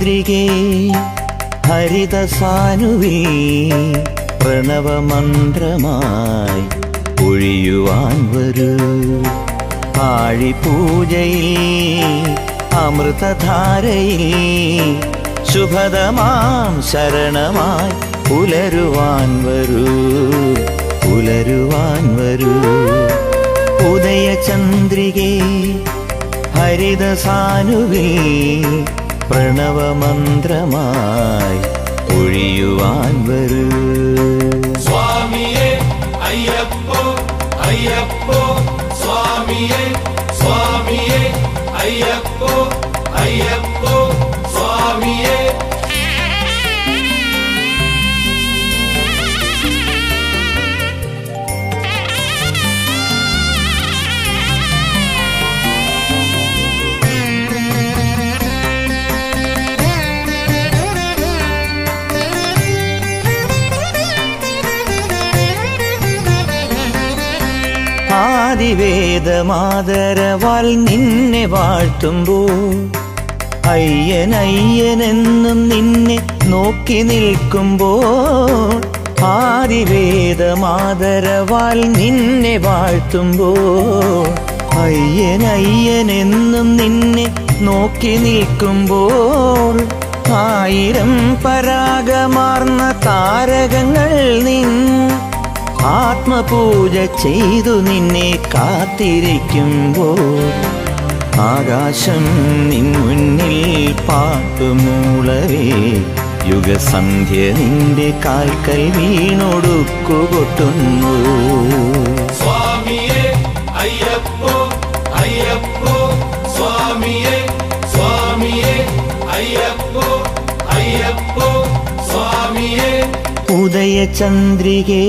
ചന്ദ്രികേ ഹരിതസാനുവിൽ പ്രണവമന്ത്രമായി ഒഴിയുവാൻ വരൂ. ആഴിപൂജയിൽ അമൃതധാരയിൽ ശുഭദമാം ശരണമായി പുലരുവാൻ വരൂ, പുലരുവാൻ വരൂ. ഉദയചന്ദ്രികേ ഹരിതസാനുവിൽ പ്രണവമന്ത്രമായി ഒഴിയുവാൻ വരൂ. സ്വാമിയേ അയ്യപ്പോ അയ്യപ്പോ സ്വാമിയേ സ്വാമിയേ അയ്യപ്പോ അയ്യപ്പോ സ്വാമിയേ. ആദിവേദമാദരവാൽ നിന്നെ വാഴ്ത്തുമ്പോൾ അയ്യനയ്യനെന്നും നിന്നെ നോക്കി നിൽക്കുമ്പോൾ, ആദിവേദമാദരവാൽ നിന്നെ വാഴ്ത്തുമ്പോൾ അയ്യനയ്യനെന്നും നിന്നെ നോക്കി നിൽക്കുമ്പോൾ, ആയിരം പരാഗമാർന്ന താരകങ്ങൾ നിൻ ആത്മപൂജ ചെയ്തു നിന്നെ കാത്തിരിക്കുമ്പോൾ, ആകാശം നിൻ മുന്നിൽ പാട്ടുമൂളവേ യുഗസന്ധ്യ നിന്റെ കാൽക്കൽ വീണൊടുക്കുകൊട്ടുന്നു. സ്വാമിയേ അയ്യപ്പോ അയ്യപ്പോ സ്വാമിയേ സ്വാമിയേ അയ്യപ്പോ അയ്യപ്പോ സ്വാമിയേ. ഉദയചന്ദ്രികേ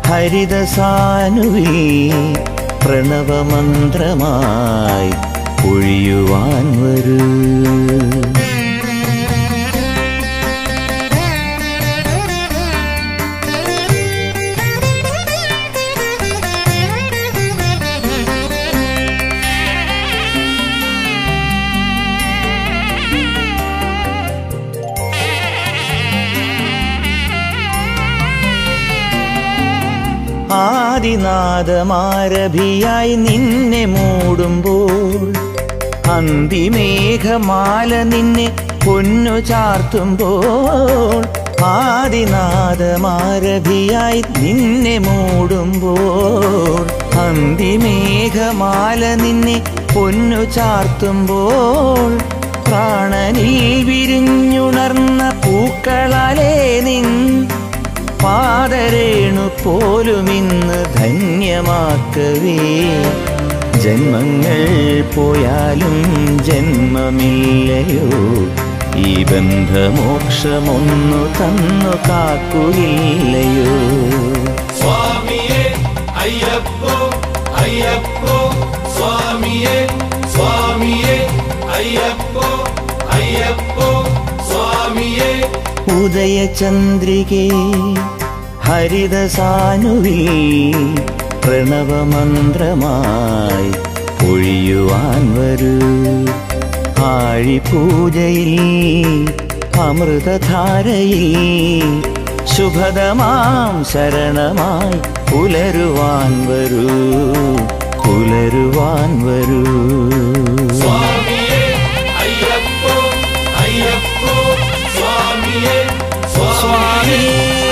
ഹരിതസാനുവിൽ പ്രണവമന്ത്രമായി ഒഴിയുവാൻ വരൂ. ആദിനാദമാരഭിയായി നിന്നെ മൂടുമ്പോൾ, അന്തിമേഘമാല നിന്നെ പൊന്നു ചാർത്തുമ്പോൾ, ആദിനാദമാരഭിയായി നിന്നെ മൂടുമ്പോൾ, അന്തിമേഘമാല നിന്നെ പൊന്നു ചാർത്തുമ്പോൾ, പ്രാണനിൽ വിരിഞ്ഞുണർന്ന പൂക്കളാലേ നിൻ പാദരേണു പോലുമിന്ന് ധന്യമാക്കവേ. ജന്മങ്ങൾ പോയാലും ജന്മമില്ലയോ, ഈ ബന്ധമോക്ഷമൊന്നു തന്നു കാക്കുകയില്ലയോ. സ്വാമിയേ അയ്യപ്പോ അയ്യപ്പോ സ്വാമിയേ സ്വാമിയേ അയ്യപ്പോ അയ്യപ്പോ സ്വാമിയേ. ഉദയചന്ദ്രികേ ഹരിതസാനുവിൽ പ്രണവമന്ത്രമായി ഒഴിയുവാൻ വരൂ. ആഴിപൂജയിൽ അമൃതധാരയിൽ ശുഭദമാം ശരണമായി പുലരുവാൻ വരൂ, പുലരുവാൻ വരൂ. സ്വാമിയേ അയ്യപ്പോ അയ്യപ്പോ സ്വാമിയേ സ്വാമിയേ.